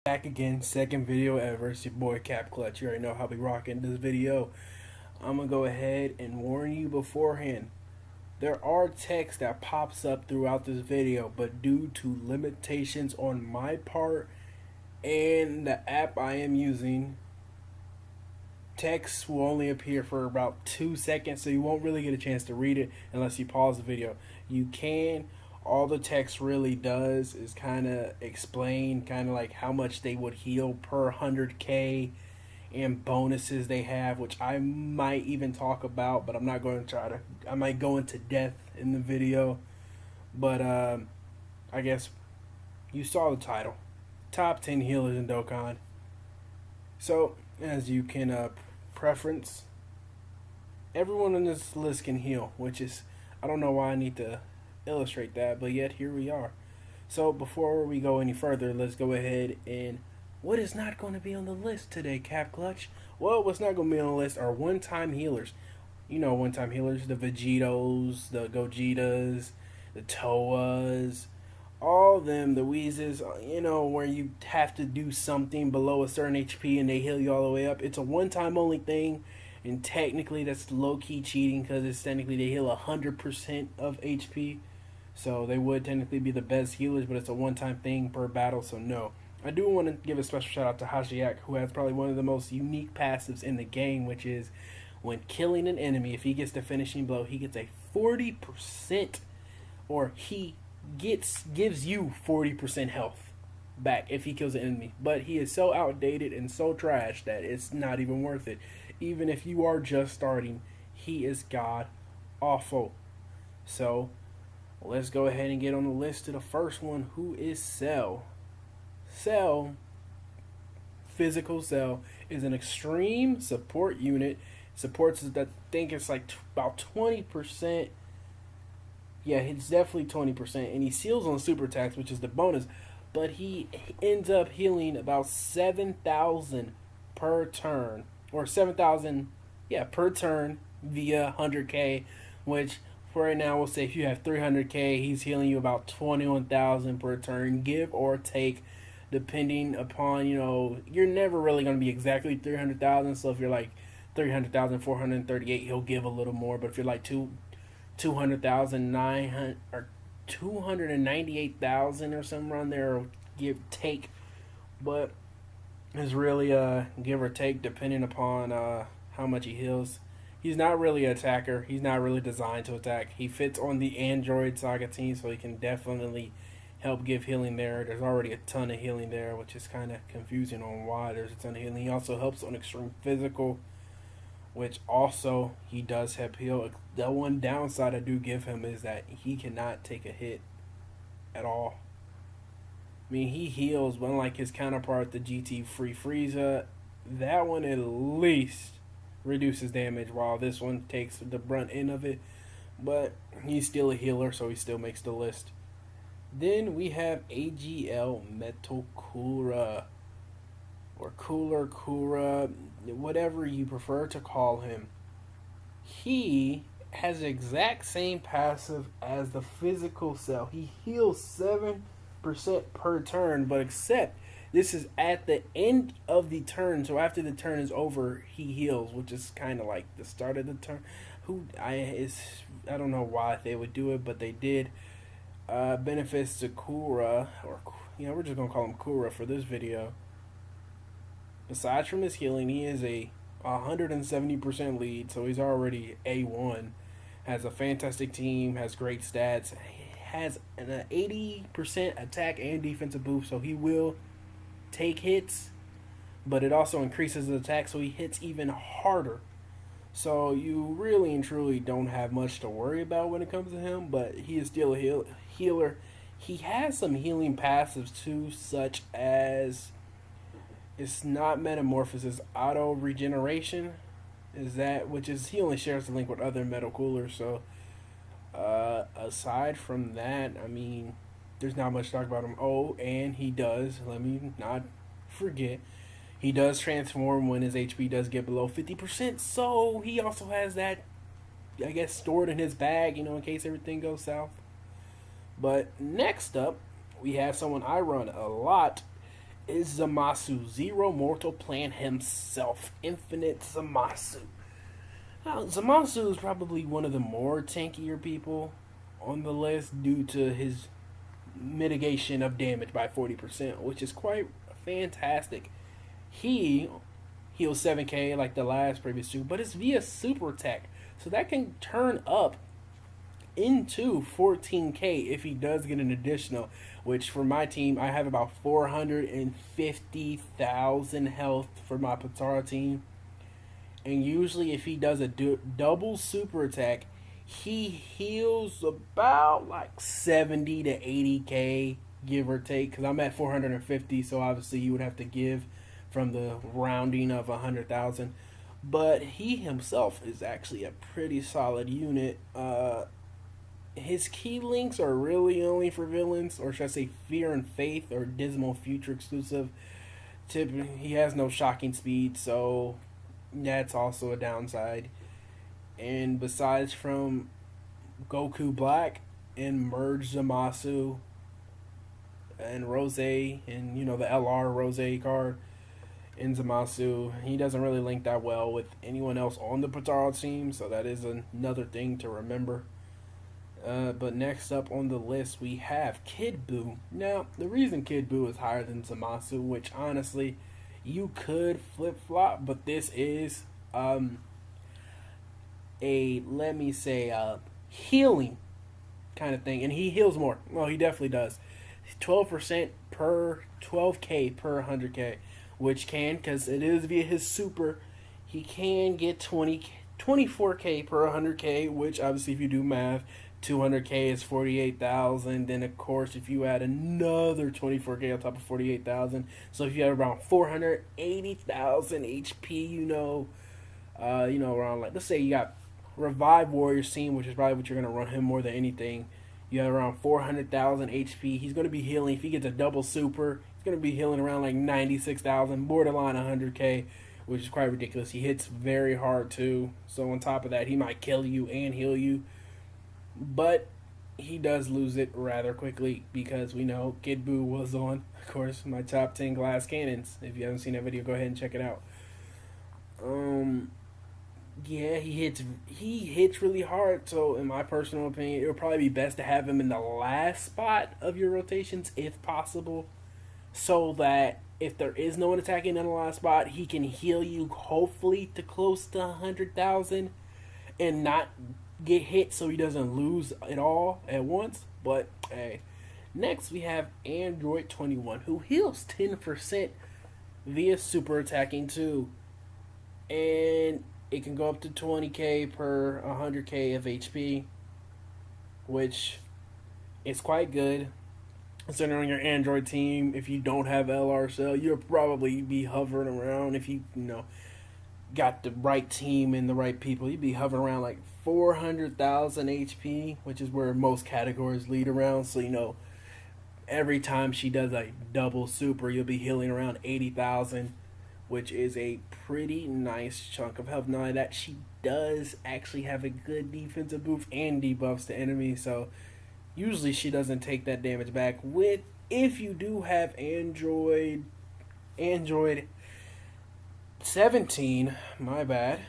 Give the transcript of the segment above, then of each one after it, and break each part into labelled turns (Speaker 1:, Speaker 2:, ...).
Speaker 1: Back again, second video ever. It's your boy Cap Clutch. You already know how we rocking this video. I'm gonna go ahead and warn you beforehand. There are text that pops up throughout this video, but due to limitations on my part and the app I am using, text will only appear for about 2 seconds, so you won't really get a chance to read it unless you pause the video. You can. All the text really does is kind of explain kind of like how much they would heal per 100k and bonuses they have, which I might even talk about, but I'm not going to try to. I might go into depth in the video, but I guess you saw the title, top 10 healers in Dokkan. So as you can preference, everyone on this list can heal, which is, I don't know why I need to illustrate that, but yet here we are. So before we go any further, let's go ahead and what is not going to be on the list today, Cap Clutch? Well, what's not going to be on the list are one-time healers. You know, one-time healers, the Vegetos, the Gogetas, the Toas, all them, the Wheezes, you know, where you have to do something below a certain HP and they heal you all the way up. It's a one-time only thing, and technically that's low-key cheating because it's technically they heal 100% of HP. So they would technically be the best healers, but it's a one-time thing per battle, so no. I do want to give a special shout out to Hashiak, who has probably one of the most unique passives in the game, which is when killing an enemy, if he gets the finishing blow, he gets a 40%, or he gives you 40% health back if he kills an enemy. But he is so outdated and so trash that it's not even worth it. Even if you are just starting, he is god awful. So let's go ahead and get on the list to the first one, who is Cell. Cell, physical Cell, is an extreme support unit. Supports, I think it's like about 20%. Yeah, it's definitely 20%. And he seals on super attacks, which is the bonus. But he ends up healing about 7,000 per turn. Or 7,000, yeah, per turn via 100k, which for right now we'll say if you have 300k, he's healing you about 21,000 per turn, give or take, depending upon, you know, you're never really going to be exactly 300,000. So if you're like 300,438, he'll give a little more. But if you're like 200,900 or 298,000 or something around there, give take. But it's really give or take depending upon how much he heals. He's not really an attacker. He's not really designed to attack. He fits on the Android Saga team, so he can definitely help give healing there. There's already a ton of healing there, which is kind of confusing on why there's a ton of healing. He also helps on extreme physical, which also he does help heal. The one downside I do give him is that he cannot take a hit at all. I mean, he heals, but unlike his counterpart, the GT Free Frieza, that one at least reduces damage, while this one takes the brunt end of it. But he's still a healer, so he still makes the list. Then we have AGL Metal Kura, or Cooler Kura, whatever you prefer to call him. He has the exact same passive as the physical Cell. He heals 7% per turn, but except this is at the end of the turn, so after the turn is over, he heals, which is kind of like the start of the turn. I don't know why they would do it, but they did. Benefits to Kura, or we're just gonna call him Kura for this video. Aside from his healing, he is a 170% lead, so he's already A1. Has a fantastic team, has great stats, has an 80% attack and defensive boost, so he will take hits, but it also increases his attack, so he hits even harder. So you really and truly don't have much to worry about when it comes to him, but he is still a healer. He has some healing passives too, such as, it's not metamorphosis, auto regeneration is that, which is he only shares the link with other metal coolers. So aside from that, I mean, there's not much to talk about him. Oh, and he does, let me not forget, he does transform when his HP does get below 50%. So he also has that, I guess, stored in his bag, in case everything goes south. But next up, we have someone I run a lot, is Zamasu, Zero Mortal Plan himself, Infinite Zamasu. Now, Zamasu is probably one of the more tankier people on the list due to his mitigation of damage by 40%, which is quite fantastic. He heals 7k like the last previous two, but it's via super attack. So that can turn up into 14k if he does get an additional, which for my team, I have about 450,000 health for my Patara team. And usually if he does a double super attack, he heals about like 70 to 80k, give or take, because I'm at 450, so obviously you would have to give from the rounding of 100,000. But he himself is actually a pretty solid unit. His key links are really only for villains, or should I say Fear and Faith or Dismal Future exclusive. He has no shocking speed, so that's also a downside. And besides from Goku Black and Merge Zamasu and Rose, and you know the LR Rose card in Zamasu, he doesn't really link that well with anyone else on the Patara team, so that is another thing to remember. But next up on the list we have Kid Buu. Now, the reason Kid Buu is higher than Zamasu, which honestly you could flip flop, but this is let me say healing kind of thing, and he heals more. Well, he definitely does. 12% per 12k per 100k, which can, because it is via his super, he can get 24k per 100k, which obviously if you do math, 200k is 48,000. Then of course if you add another 24k on top of 48,000, so if you have around 480,000 HP, around, like, let's say you got Revive Warriors team, which is probably what you're gonna run him more than anything. You have around 400,000 HP. He's gonna be healing. If he gets a double super, he's gonna be healing around like 96,000, borderline 100k, which is quite ridiculous. He hits very hard too. So on top of that, he might kill you and heal you. But he does lose it rather quickly because we know Kid Buu was on, of course, my top 10 glass cannons. If you haven't seen that video, go ahead and check it out. Yeah, he hits really hard. So in my personal opinion, it would probably be best to have him in the last spot of your rotations if possible, so that if there is no one attacking in the last spot, he can heal you hopefully to close to 100,000 and not get hit, so he doesn't lose it all at once. But hey, next we have Android 21, who heals 10% via super attacking too, and it can go up to 20k per 100k of HP, which is quite good considering your Android team. If you don't have LR cell, you'll probably be hovering around, if you got the right team and the right people, you'd be hovering around like 400,000 HP, which is where most categories lead around. So every time she does a double super, you'll be healing around 80,000, which is a pretty nice chunk of health. Now that she does actually have a good defensive boost and debuffs to enemies, so usually she doesn't take that damage back. If you do have Android 17, my bad,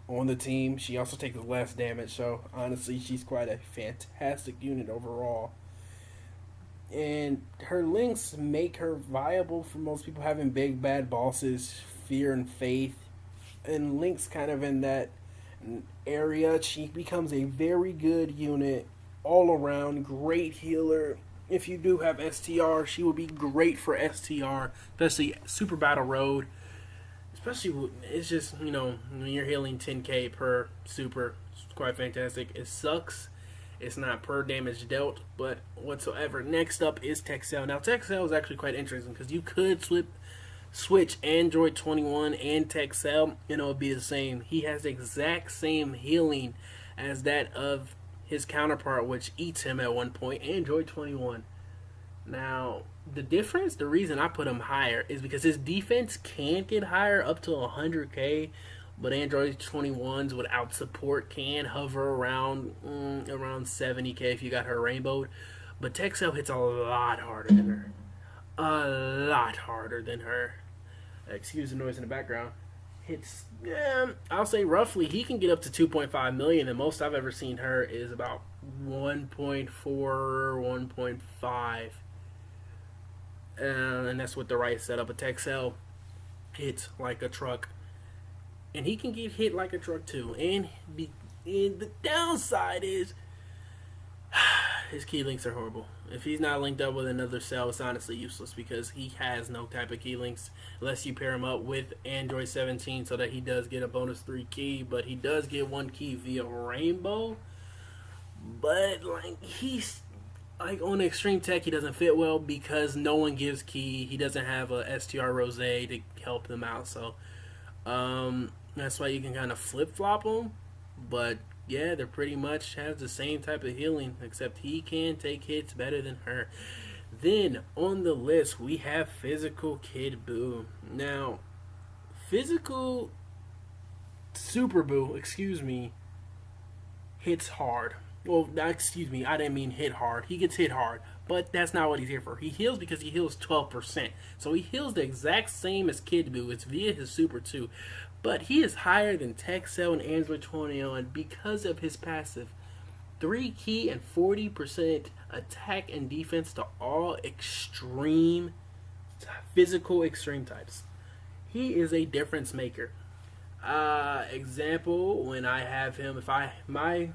Speaker 1: on the team, she also takes less damage. So honestly, she's quite a fantastic unit overall. And her links make her viable for most people having big bad bosses, Fear and Faith, and links kind of in that area. She becomes a very good unit all around, great healer. If you do have STR, she will be great for STR, especially Super Battle Road. Especially, it's just, when you're healing 10k per super, it's quite fantastic. It sucks it's not per damage dealt, but whatsoever. Next up is Texel. Now, Texel is actually quite interesting because you could switch Android 21 and Texel, and it would be the same. He has the exact same healing as that of his counterpart, which eats him at one point, Android 21. Now, the reason I put him higher is because his defense can get higher up to 100k, but Android 21s without support can hover around 70k if you got her rainbowed. But Texel hits a lot harder than her. a lot harder than her. Excuse the noise in the background. Hits, I'll say roughly, he can get up to 2.5 million, and most I've ever seen her is about 1.4, 1.5. And that's with the right setup. A Texel hits like a truck. And he can get hit like a truck too. And the downside is his key links are horrible. If he's not linked up with another cell, it's honestly useless because he has no type of key links unless you pair him up with Android 17 so that he does get a bonus 3 key, but he does get 1 key via Rainbow. But like he's like on Extreme Tech, he doesn't fit well because no one gives key. He doesn't have a STR Rose to help him out, so that's why you can kind of flip flop them. But yeah, they're pretty much has the same type of healing, except he can take hits better than her. Then on the list we have Physical Kid Buu. Now, Physical Super Buu, hits hard. Well, excuse me, I didn't mean hit hard. He gets hit hard, but that's not what he's here for. He heals because he heals 12%. So he heals the exact same as Kid Buu. It's via his Super 2. But he is higher than Texel and Android 21 because of his passive. 3 key and 40% attack and defense to all extreme, physical extreme types. He is a difference maker. Example, when I have him, my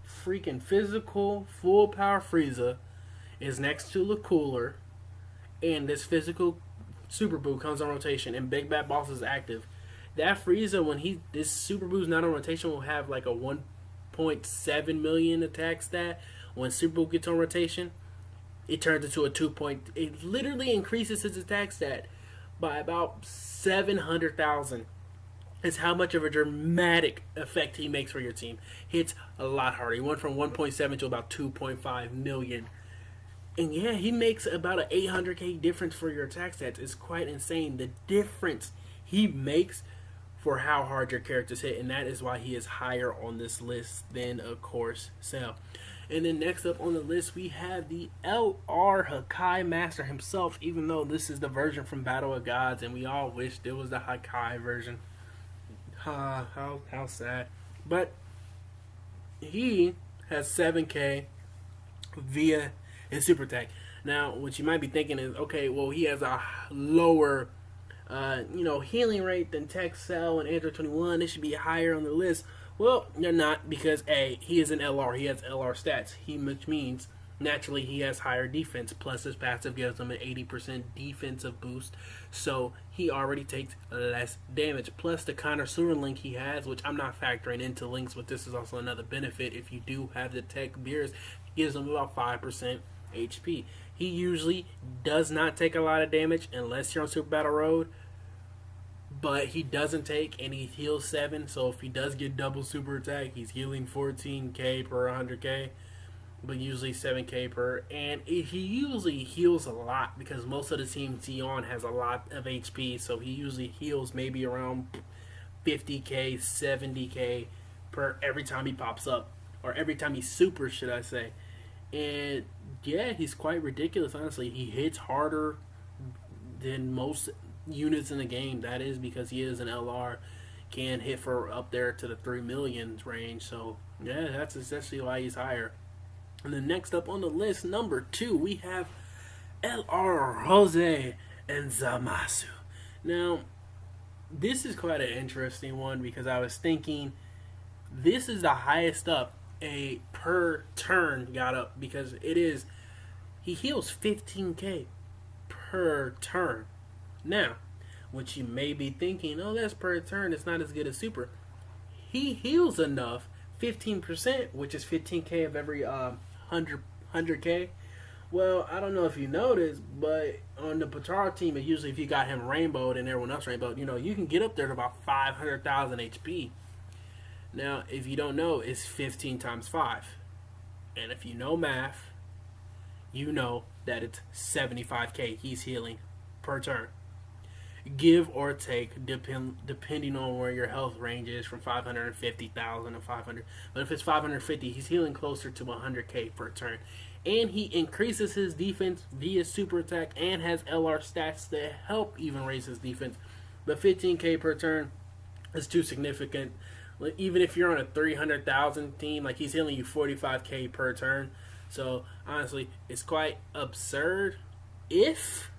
Speaker 1: freaking physical full power Frieza is next to the cooler, and this physical Super Buu comes on rotation, and Big Bad Boss is active. That Frieza, when this Super Boo's not on rotation, will have like a 1.7 million attack stat. When Super Buu gets on rotation, it turns into a 2. It literally increases his attack stat by about 700,000. It's how much of a dramatic effect he makes for your team. Hits a lot harder. He went from 1.7 to about 2.5 million. And yeah, he makes about an 800k difference for your attack stats. It's quite insane. The difference he makes for how hard your characters hit, and that is why he is higher on this list than, of course, Cell. And then next up on the list, we have the LR Hakai Master himself, even though this is the version from Battle of Gods, and we all wished it was the Hakai version. How sad. But he has 7k via his Super Attack. Now, what you might be thinking is, okay, well, he has a lower healing rate than Texel and Android 21. It should be higher on the list. Well, they're not, because A, he is an LR. He has LR stats, which means naturally he has higher defense, plus his passive gives him an 80% defensive boost, so he already takes less damage. Plus the connoisseur link he has, which I'm not factoring into links, but this is also another benefit. If you do have the tech beers, gives him about 5% HP. He usually does not take a lot of damage unless you're on Super Battle Road, but he doesn't take, and he heals 7, so if he does get double super attack, he's healing 14k per 100k, but usually 7k per, and he usually heals a lot because most of the team Tion has a lot of HP, so he usually heals maybe around 50k, 70k per every time he pops up, or every time he supers, should I say. And yeah, he's quite ridiculous, honestly. He hits harder than most units in the game. That is because he is an LR, can hit for up there to the 3 million range. So yeah, that's essentially why he's higher. And then next up on the list, number 2, we have LR Rose and Zamasu. Now, this is quite an interesting one because I was thinking this is the highest up a per turn got up, because he heals 15k per turn. Now, what you may be thinking, oh, that's per turn, it's not as good as super. He heals enough, 15%, which is 15k of every 100k. Well, I don't know if you noticed, but on the Patara team, usually if you got him rainbowed and everyone else rainbowed, you can get up there to about 500,000 HP. Now, if you don't know, it's 15 times 5. And if you know math, you know that it's 75k he's healing per turn. give or take, depending on where your health range is, from 550,000 to 500. But if it's 550, he's healing closer to 100k per turn. And he increases his defense via super attack and has LR stats that help even raise his defense. The 15k per turn is too significant. Even if you're on a 300,000 team, like, he's healing you 45k per turn. So honestly, it's quite absurd. If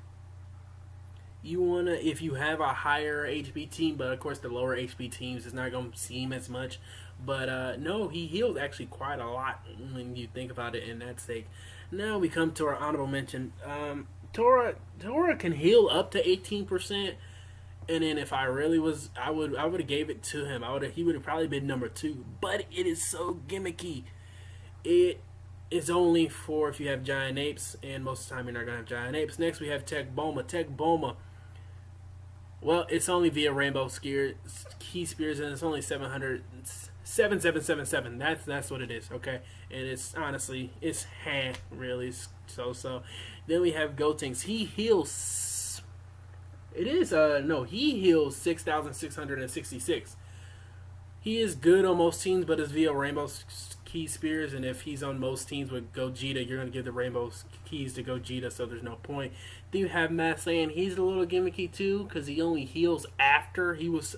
Speaker 1: you have a higher HP team, but of course the lower HP teams is not going to seem as much. But no, he heals actually quite a lot when you think about it in that sake. Now we come to our honorable mention. Tora can heal up to 18%. And then if I really was, I would have gave it to him. He would have probably been number 2. But it is so gimmicky. It is only for if you have giant apes, and most of the time you're not gonna have giant apes. Next we have Tech Boma. Tech Boma. Well, it's only via Rainbow Key Spears, and it's only 7777. That's what it is. Okay, and it's honestly really so. Then we have Gotenks. He heals. It is he heals 6,666. He is good on most teams, but it's via Rainbow Key Spears, and if he's on most teams with Gogeta, you're going to give the Rainbow Keys to Gogeta, so there's no point. Then you have Matt Saiyan. He's a little gimmicky too, because he only heals after he was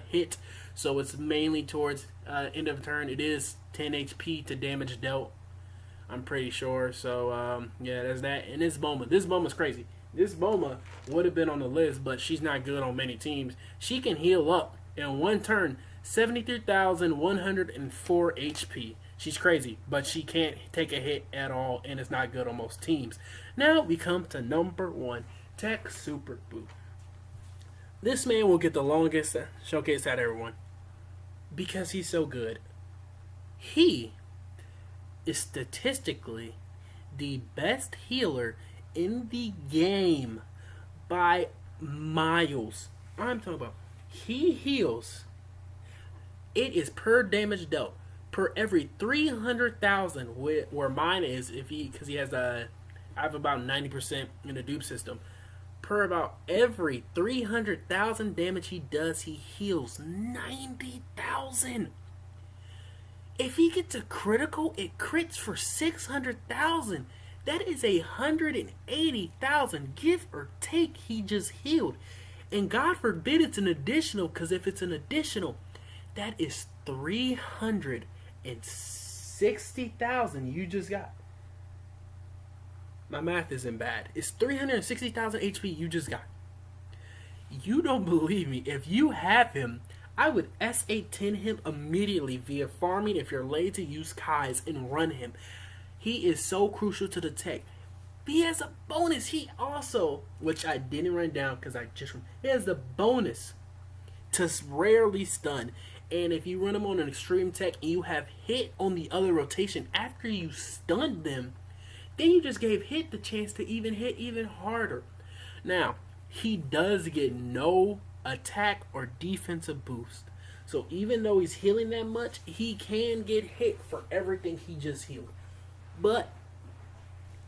Speaker 1: hit, so it's mainly towards end of turn. It is 10 HP to damage dealt, I'm pretty sure. So yeah, there's that. And this Boma's crazy. This Boma would have been on the list, but she's not good on many teams. She can heal up in one turn 73,104 HP. She's crazy, but she can't take a hit at all, and it's not good on most teams. Now we come to number 1, Tech Super Boo. This man will get the longest showcase out of everyone because he's so good. He is statistically the best healer in the game by miles. I'm talking about, he heals. It is per damage dealt, per every 300,000, where mine is, because he has I have about 90% in the dupe system. Per about every 300,000 damage he does, he heals 90,000. If he gets a critical, it crits for 600,000. That is 180,000, give or take, he just healed. And God forbid it's an additional, because if it's an additional, that is 360,000 you just got. My math isn't bad. It's 360,000 HP you just got. You don't believe me? If you have him, I would S810 him immediately via farming. If you're lazy, use Kai's and run him. He is so crucial to the tech. He has a bonus. He also, which I didn't run down because he has the bonus to rarely stun. And if you run him on an extreme tech and you have hit on the other rotation after you stunned them, then you just gave hit the chance to even hit even harder. Now, he does get no attack or defensive boost. So even though he's healing that much, he can get hit for everything he just healed. But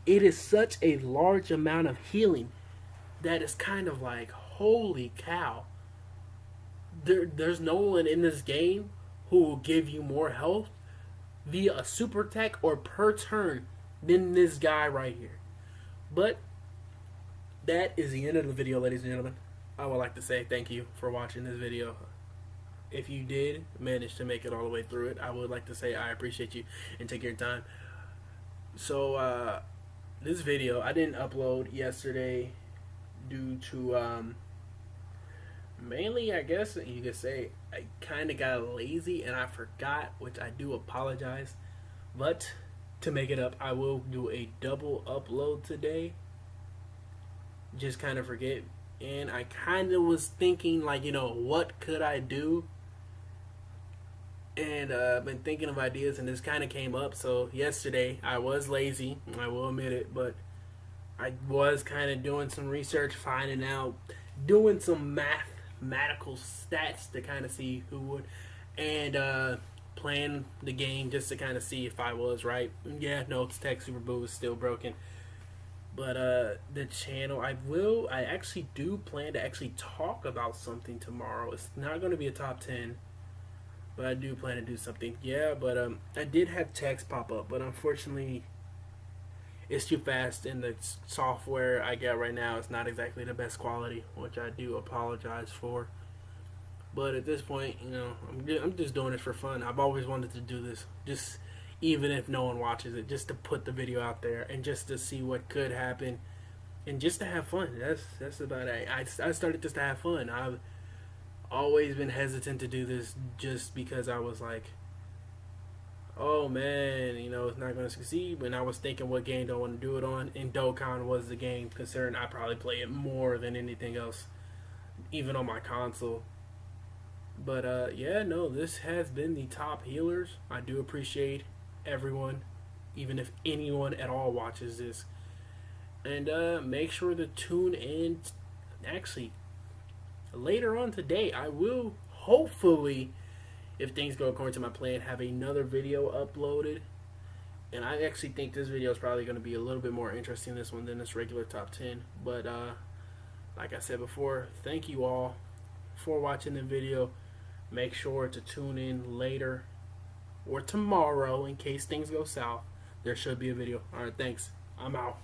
Speaker 1: it is such a large amount of healing that it's kind of like, holy cow. There's no one in this game who will give you more health via a super attack or per turn than this guy right here. But that is the end of the video, ladies and gentlemen. I would like to say thank you for watching this video. If you did manage to make it all the way through it, I would like to say I appreciate you and take your time. So this video I didn't upload yesterday due to mainly, I guess you could say, I kind of got lazy and I forgot, which I do apologize. But to make it up, I will do a double upload today. Just kind of forget. And I kind of was thinking, like, what could I do? And I've been thinking of ideas, and this kind of came up. So yesterday I was lazy, I will admit it, but I was kind of doing some research, finding out, doing some mathematical stats to kind of see who would, and playing the game just to kind of see if I was right. Yeah, no, it's Tech Super Boo is still broken. But the channel, I actually do plan to actually talk about something tomorrow. It's not going to be a top 10, but I do plan to do something. Yeah, but I did have text pop up, but unfortunately it's too fast, and the software I get right now is not exactly the best quality, which I do apologize for. But at this point, I'm just doing it for fun. I've always wanted to do this, just even if no one watches it, just to put the video out there and just to see what could happen and just to have fun. That's about it. I started just to have fun. I've always been hesitant to do this just because I was like, oh man, it's not going to succeed. When I was thinking what game do I want to do it on, and Dokkan was the game, considering I probably play it more than anything else, even on my console. But yeah, no, this has been the top healers. I do appreciate everyone, even if anyone at all watches this. And make sure to tune in. Actually, later on today, I will hopefully, if things go according to my plan, have another video uploaded. And I actually think this video is probably going to be a little bit more interesting, this one, than this regular top 10. But like I said before, thank you all for watching the video. Make sure to tune in later or tomorrow in case things go south. There should be a video. Alright, thanks. I'm out.